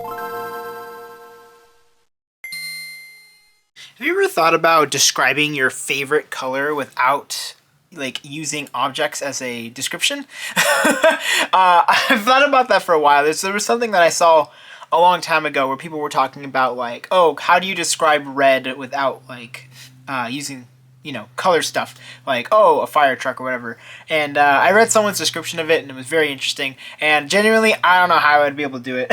Have you ever thought about describing your favorite color without like using objects as a description? I've thought about that for a while. There was something that I saw a long time ago where people were talking about like, oh, how do you describe red without like using color stuff like, oh, a fire truck or whatever. And I read someone's description of it and it was very interesting. And genuinely, I don't know how I would be able to do it.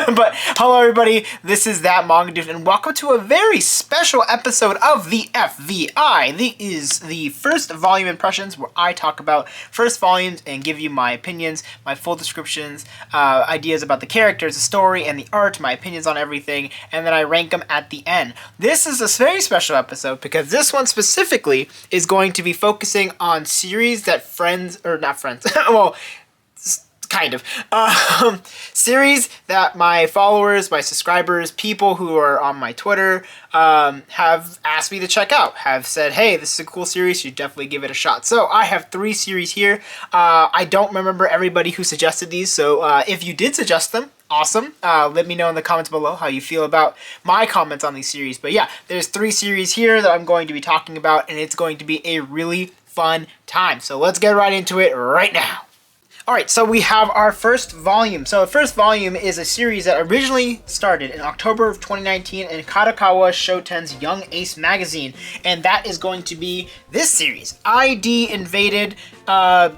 But hello, everybody. This is That Manga Dude, and welcome to a very special episode of the FVI. This is the first volume impressions where I talk about first volumes and give you my opinions, my full descriptions, ideas about the characters, the story, and the art, my opinions on everything, and then I rank them at the end. This is a very special episode because this one specifically is going to be focusing on series that series that my followers, my subscribers, people who are on my Twitter have asked me to check out, have said, hey, this is a cool series, you should definitely give it a shot. So I have 3 series here. I don't remember everybody who suggested these, so if you did suggest them, awesome. Let me know in the comments below how you feel about my comments on these series. But yeah, there's 3 series here that I'm going to be talking about, and it's going to be a really fun time. So let's get right into it right now. Alright, so we have our first volume. So the first volume is a series that originally started in October of 2019 in Kadokawa Shoten's Young Ace magazine. And that is going to be this series, ID Invaded, Pound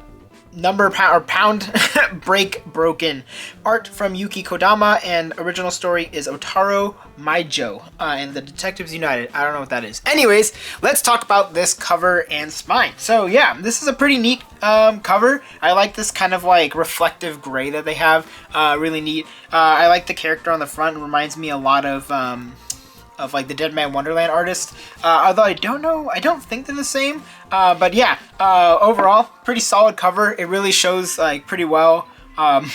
Break Broken. Art from Yuki Kodama, and original story is Otaro Maijo and the Detectives United. I don't know what that is. Anyways, let's talk about this cover and spine. So yeah, this is a pretty neat cover. I like this kind of like reflective gray that they have. Really neat. I like the character on the front. It reminds me a lot of like the Dead Man Wonderland artist. Although I don't think they're the same. But yeah, overall, pretty solid cover. It really shows like pretty well on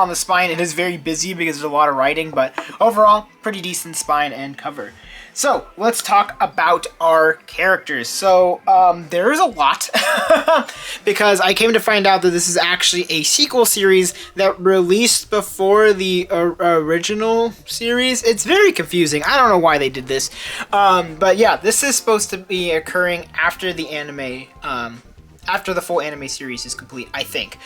the spine. It is very busy because there's a lot of writing, but overall, pretty decent spine and cover. So let's talk about our characters. So there's a lot because I came to find out that this is actually a sequel series that released before the original series. It's very confusing. I don't know why they did this. But yeah, this is supposed to be occurring after the anime, after the full anime series is complete, I think.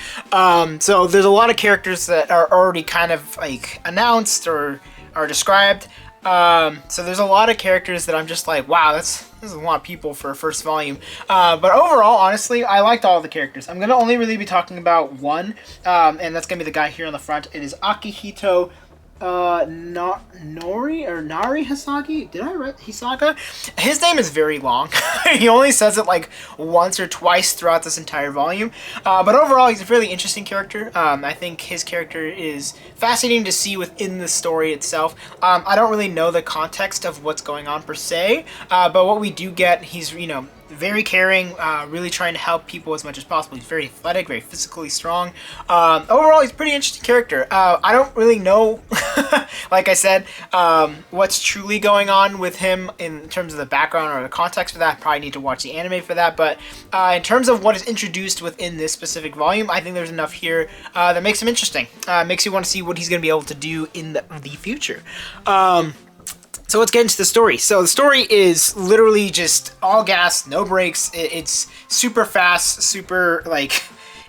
So there's a lot of characters that are already kind of like announced or are described. So there's a lot of characters that I'm just like, wow, this is a lot of people for a first volume. But overall, honestly, I liked all of the characters. I'm going to only really be talking about one, and that's going to be the guy here on the front. It is Akihito Nori Hisagi. Did I write Hisaga? His name is very long. He only says it like once or twice throughout this entire volume. But overall, he's a really interesting character. I think his character is fascinating to see within the story itself. I don't really know the context of what's going on per se, but what we do get, he's, very caring, really trying to help people as much as possible. He's very athletic, very physically strong. Overall, he's a pretty interesting character. I don't really know, like I said, what's truly going on with him in terms of the background or the context for that. Probably need to watch the anime for that. But in terms of what is introduced within this specific volume, I think there's enough here that makes him interesting. Makes you want to see what he's going to be able to do in the future. So let's get into the story. So the story is literally just all gas, no brakes. It's super fast, super like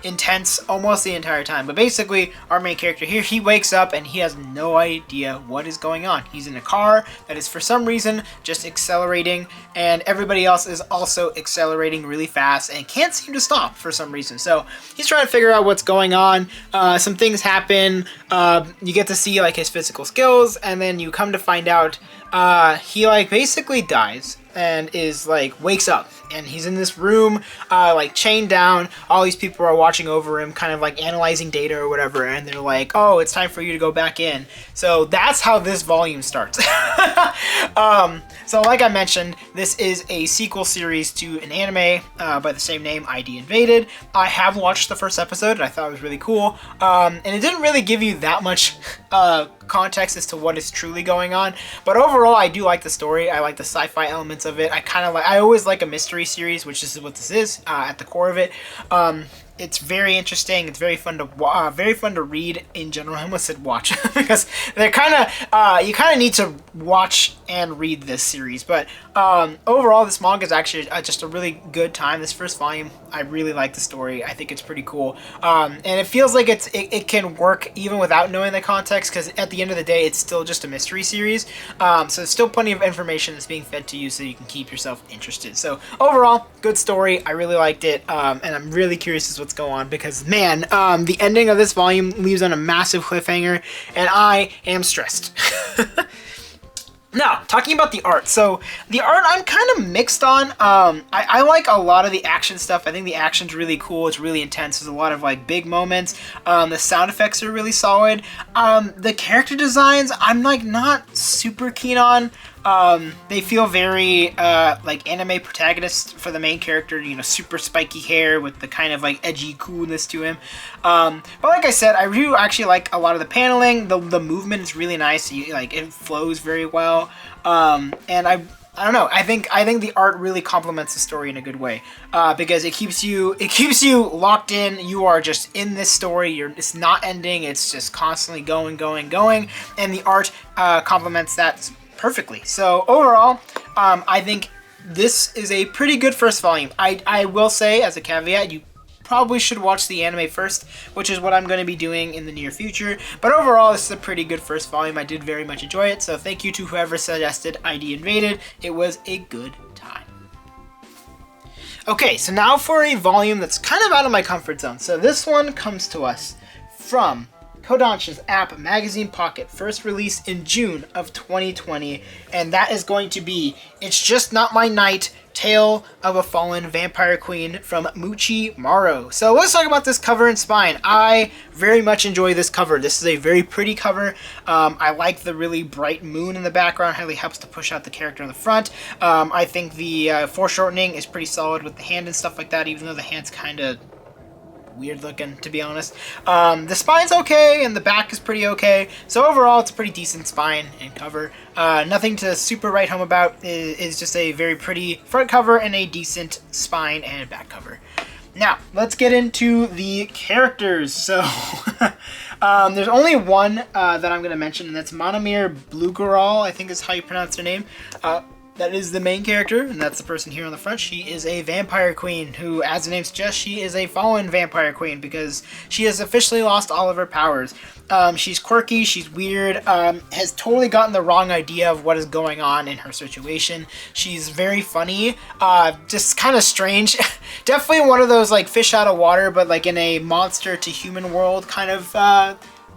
intense almost the entire time. But basically, our main character here, he wakes up and he has no idea what is going on. He's in a car that is for some reason just accelerating, and everybody else is also accelerating really fast and can't seem to stop for some reason. So he's trying to figure out what's going on. Some things happen. You get to see like his physical skills, and then you come to find out he like basically dies and is like wakes up, and he's in this room like chained down. All these people are watching over him, kind of like analyzing data or whatever, and they're like, oh, it's time for you to go back in. So that's how this volume starts. So like I mentioned, this is a sequel series to an anime by the same name, ID Invaded. I have watched the first episode and I thought it was really cool, and it didn't really give you that much context as to what is truly going on, but overall I do like the story. I like the sci-fi elements of it. I always like a mystery series, which is what this is at the core of it. It's very interesting. It's very fun to read in general. I almost said watch because they're kind of you kind of need to watch and read this series. But overall, this manga is actually just a really good time. This first volume, I really like the story. I think it's pretty cool, and it feels like it can work even without knowing the context, because at the end of the day, it's still just a mystery series. So there's still plenty of information that's being fed to you, so you can keep yourself interested. So overall, good story. I really liked it, and I'm really curious as to what's going on, because man, the ending of this volume leaves on a massive cliffhanger, and I am stressed. Now, talking about the art. So, the art I'm kind of mixed on. I like a lot of the action stuff. I think the action's really cool. It's really intense. There's a lot of, like, big moments. The sound effects are really solid. The character designs, I'm, like, not super keen on. They feel very, like, anime protagonist for the main character, you know, super spiky hair with the kind of, like, edgy coolness to him. But like I said, I do actually like a lot of the paneling. The movement is really nice. Like, it flows very well. And I don't know. I think the art really complements the story in a good way, because it keeps you locked in. You are just in this story. It's not ending. It's just constantly going, and the art complements that perfectly. So overall, I think this is a pretty good first volume. I will say, as a caveat, you probably should watch the anime first, which is what I'm going to be doing in the near future. But overall, this is a pretty good first volume. I did very much enjoy it, so thank you to whoever suggested ID Invaded. It was a good time. Okay, so now for a volume that's kind of out of my comfort zone. So this one comes to us from Kodansha's app Magazine Pocket, first released in June of 2020, and that is going to be It's Just Not My Night, Tale of a Fallen Vampire Queen from Muchi Maro. So let's talk about this cover and spine. I very much enjoy this cover. This is a very pretty cover. I like the really bright moon in the background. Highly helps to push out the character in the front. I think the foreshortening is pretty solid with the hand and stuff like that, even though the hand's kind of weird looking, to be honest. The spine's okay, and the back is pretty okay. So overall, it's a pretty decent spine and cover. Nothing to super write home about. It's just a very pretty front cover and a decent spine and back cover. Now, let's get into the characters. So, there's only one that I'm going to mention, and that's Monomir Blugeral, I think is how you pronounce her name. That is the main character, and that's the person here on the front. She is a vampire queen who, as the name suggests, she is a fallen vampire queen because she has officially lost all of her powers. She's quirky, she's weird, has totally gotten the wrong idea of what is going on in her situation. She's very funny, just kind of strange. Definitely one of those, like, fish out of water, but, like, in a monster to human world kind of,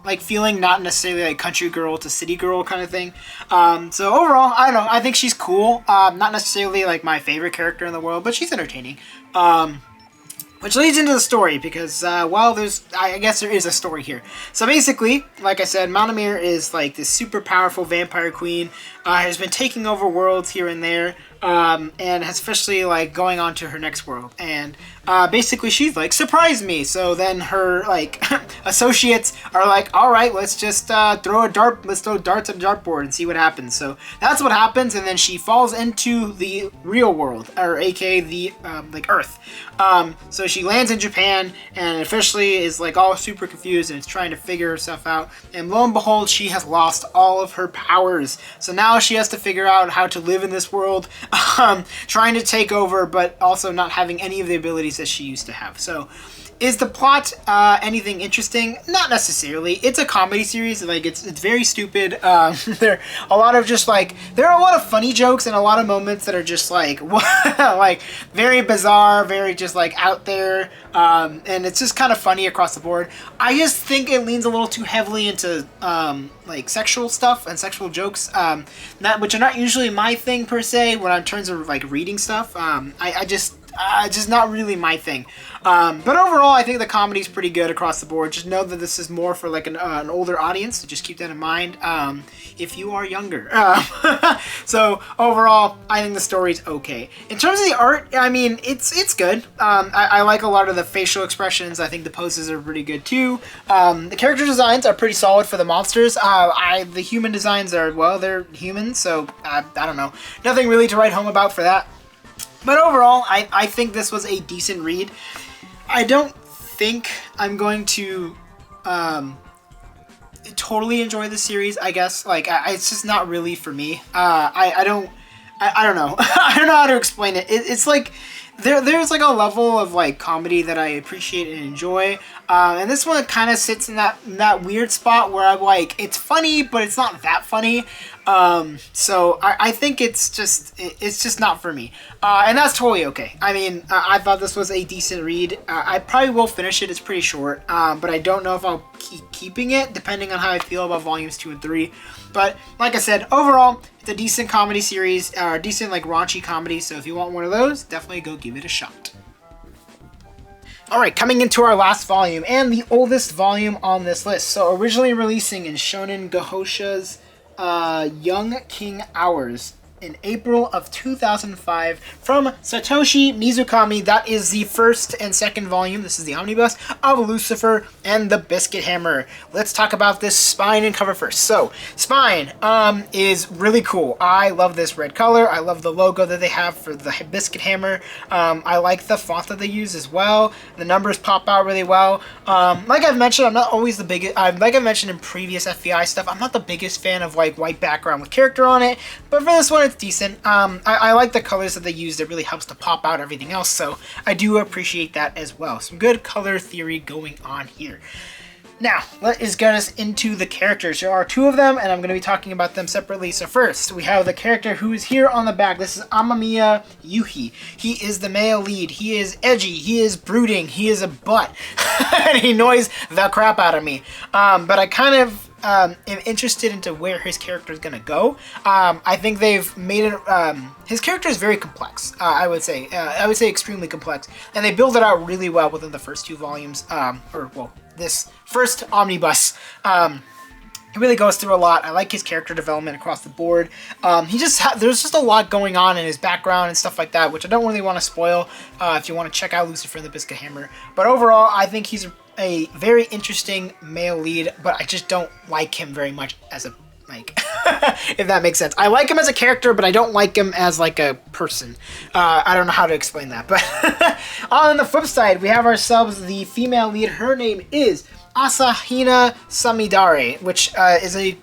like, feeling, not necessarily like country girl to city girl kind of thing. So overall, I don't know, I think she's cool. Not necessarily like my favorite character in the world, but she's entertaining. Which leads into the story, because, well, I guess there is a story here. So basically, like I said, Monomir is like this super powerful vampire queen, has been taking over worlds here and there, and has officially, like, going on to her next world. And basically she's like, surprise me. So then her, like, associates are like, all right, let's just let's throw darts at a dartboard and see what happens. So that's what happens, and then she falls into the real world, or aka the like Earth. So she lands in Japan and officially is like all super confused and is trying to figure herself out, and lo and behold, she has lost all of her powers. So now she has to figure out how to live in this world, trying to take over, but also not having any of the abilities that she used to have. So is the plot anything interesting? Not necessarily. It's a comedy series. Like, it's very stupid. There are a lot of just, like, there are a lot of funny jokes and a lot of moments that are just like like very bizarre, very just like out there, and it's just kind of funny across the board. I just think it leans a little too heavily into like sexual stuff and sexual jokes, which are not usually my thing per se when in terms of like reading stuff. Just not really my thing. But overall, I think the comedy's pretty good across the board. Just know that this is more for like an older audience, so just keep that in mind if you are younger. So overall, I think the story's okay. In terms of the art, I mean, it's good. I like a lot of the facial expressions. I think the poses are pretty good too. The character designs are pretty solid for the monsters. The human designs are, well, they're human, so I don't know. Nothing really to write home about for that. But overall, I think this was a decent read. I don't think I'm going to totally enjoy the series, I guess. Like, it's just not really for me. I don't know. I don't know how to explain it. It's like there's like a level of like comedy that I appreciate and enjoy, and this one kind of sits in that weird spot where I'm like, it's funny, but it's not that funny. So I think it's just not for me, and that's totally okay. I mean, I thought this was a decent read. I probably will finish it. It's pretty short, but I don't know if I'll keep keeping it depending on how I feel about volumes 2 and 3. But like I said, overall, it's a decent comedy series, or decent like raunchy comedy. So if you want one of those, definitely go give it a shot. Alright, coming into our last volume, and the oldest volume on this list. So originally releasing in Shonen Gahosha's Young King Hours in April of 2005 from Satoshi Mizukami. That is the first and second volume. This is the omnibus of Lucifer and the Biscuit Hammer. Let's talk about this spine and cover first. So, spine is really cool. I love this red color. I love the logo that they have for the Biscuit Hammer. I like the font that they use as well. The numbers pop out really well. Like I've mentioned, I'm not always the biggest, like I mentioned in previous FBI stuff, I'm not the biggest fan of like white background with character on it, but for this one, it's decent. I like the colors that they use. That really helps to pop out everything else, so I do appreciate that as well. Some good color theory going on here. Now, let's get us into the characters. There are 2 of them, and I'm going to be talking about them separately. So first, we have the character who is here on the back. This is Amamiya Yuhi. He is the male lead. He is edgy. He is brooding. He is a butt. And he annoys the crap out of me. But I kind of am interested into where his character is going to go. I think they've made it... his character is very complex, I would say. I would say extremely complex. And they build it out really well within the first 2 volumes. This first omnibus. He really goes through a lot. I like his character development across the board. There's just a lot going on in his background and stuff like that, which I don't really want to spoil if you want to check out Lucifer and the Biscuit Hammer. But overall, I think he's a very interesting male lead, but I just don't like him very much as a, like, if that makes sense. I like him as a character, but I don't like him as, like, a person. I don't know how to explain that. But on the flip side, we have ourselves the female lead. Her name is Asahina Samidare, which is an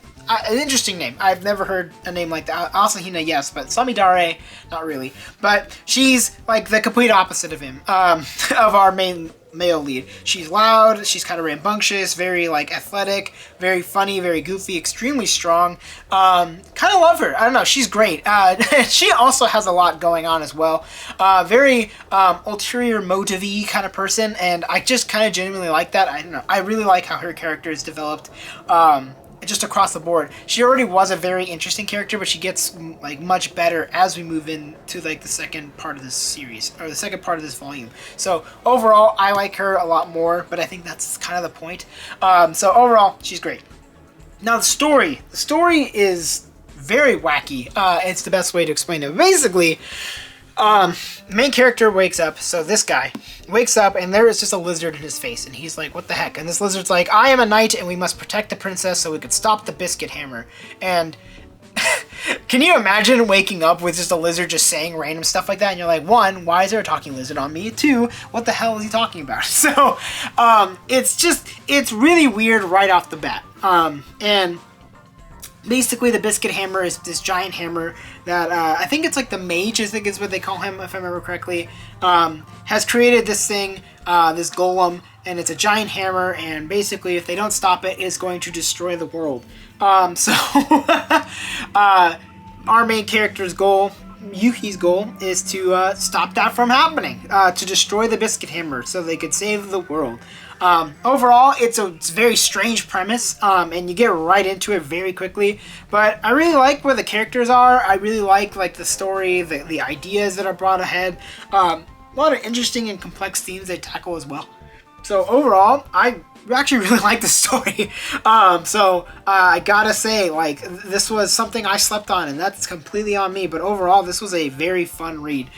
interesting name. I've never heard a name like that. Asahina, yes, but Samidare, not really. But she's like the complete opposite of him, of our main male lead. She's loud, she's kind of rambunctious, very like athletic, very funny, very goofy, extremely strong. Kind of love her. I don't know, she's great. She also has a lot going on as well. Very ulterior motive-y kind of person, and I just kind of genuinely like that. I don't know. I really like how her character is developed. Just across the board. She already was a very interesting character, but she gets like much better as we move into like the second part of this series, or the second part of this volume. So overall, I like her a lot more, but I think that's kind of the point. So overall, she's great. Now the story is very wacky. It's the best way to explain it. Basically, main character wakes up, so this guy wakes up and there is just a lizard in his face, and he's like, what the heck? And this lizard's like, I am a knight and we must protect the princess so we could stop the Biscuit Hammer. And can you imagine waking up with just a lizard just saying random stuff like that? And you're like, 1, why is there a talking lizard on me? 2, what the hell is he talking about? So it's really weird right off the bat. And basically, the Biscuit Hammer is this giant hammer that I think it's like the mage, I think is what they call him, if I remember correctly, has created this thing, this golem, and it's a giant hammer, and basically, if they don't stop it, it's going to destroy the world. So, our main character's goal, Yuki's goal, is to stop that from happening, to destroy the Biscuit Hammer so they could save the world. Overall, it's a very strange premise, and you get right into it very quickly, but I really like where the characters are. I really like the story, the ideas that are brought ahead. A lot of interesting and complex themes they tackle as well. So overall, I actually really like the story. I gotta say, like, this was something I slept on, and that's completely on me, but overall, this was a very fun read.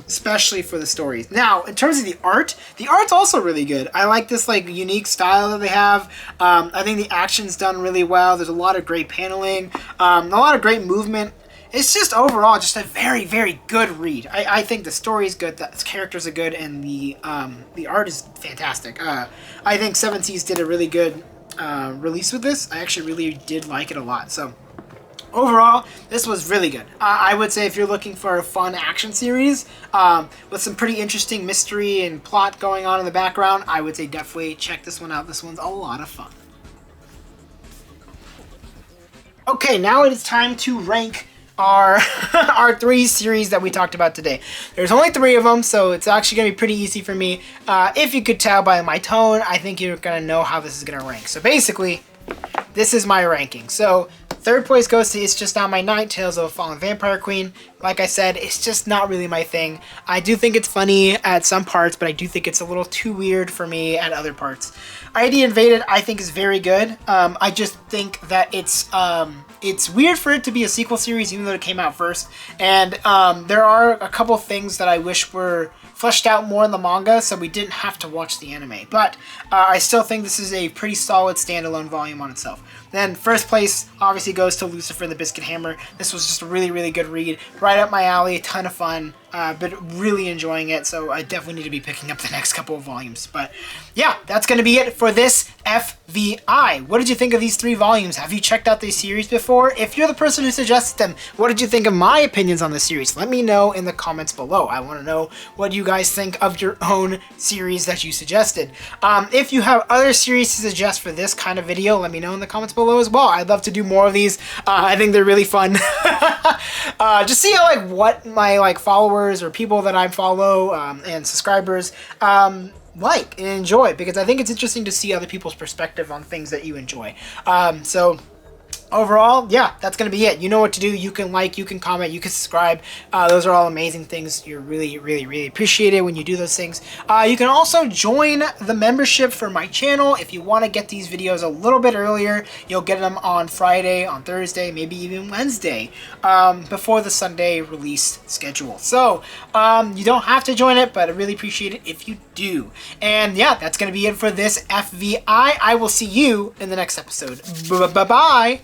Especially for the stories. Now, in terms of the art's also really good. I like this like unique style that they have. I think the action's done really well. There's a lot of great paneling, a lot of great movement, it's just overall just a very, very good read. I think the story is good, the characters are good, and the art is fantastic. I think Seven Seas did a really good release with this. I actually really did like it a lot. So overall, this was really good. I would say if you're looking for a fun action series with some pretty interesting mystery and plot going on in the background, I would say definitely check this one out. This one's a lot of fun. Okay, now it is time to rank our our 3 series that we talked about today. There's only 3 of them, so it's actually going to be pretty easy for me. If you could tell by my tone, I think you're going to know how this is going to rank. So basically, this is my ranking. So third place goes to It's Just Not My Night, Tales of a Fallen Vampire Queen. Like I said, it's just not really my thing. I do think it's funny at some parts, but I do think it's a little too weird for me at other parts. ID Invaded, I think, is very good. I just think that it's weird for it to be a sequel series, even though it came out first. And there are a couple things that I wish were fleshed out more in the manga, so we didn't have to watch the anime. But I still think this is a pretty solid standalone volume on itself. Then first place obviously goes to Lucifer and the Biscuit Hammer. This was just a really, really good read. Right up my alley, a ton of fun, but really enjoying it. So I definitely need to be picking up the next couple of volumes. But yeah, that's going to be it for this FVI. What did you think of these 3 volumes? Have you checked out these series before? If you're the person who suggested them, what did you think of my opinions on this series? Let me know in the comments below. I want to know what you guys think of your own series that you suggested. If you have other series to suggest for this kind of video, let me know in the comments below as well. I'd love to do more of these. I think they're really fun. Just see how what my followers or people that I follow and subscribers like and enjoy, because I think it's interesting to see other people's perspective on things that you enjoy. So overall, yeah, that's going to be it. You know what to do. You can like, you can comment, you can subscribe. Those are all amazing things. You're really, really, really appreciated when you do those things. You can also join the membership for my channel if you want to get these videos a little bit earlier. You'll get them on Friday, on Thursday, maybe even Wednesday, before the Sunday release schedule. So you don't have to join it, but I really appreciate it if you do. And yeah, that's going to be it for this FVI. I will see you in the next episode. Bye-bye.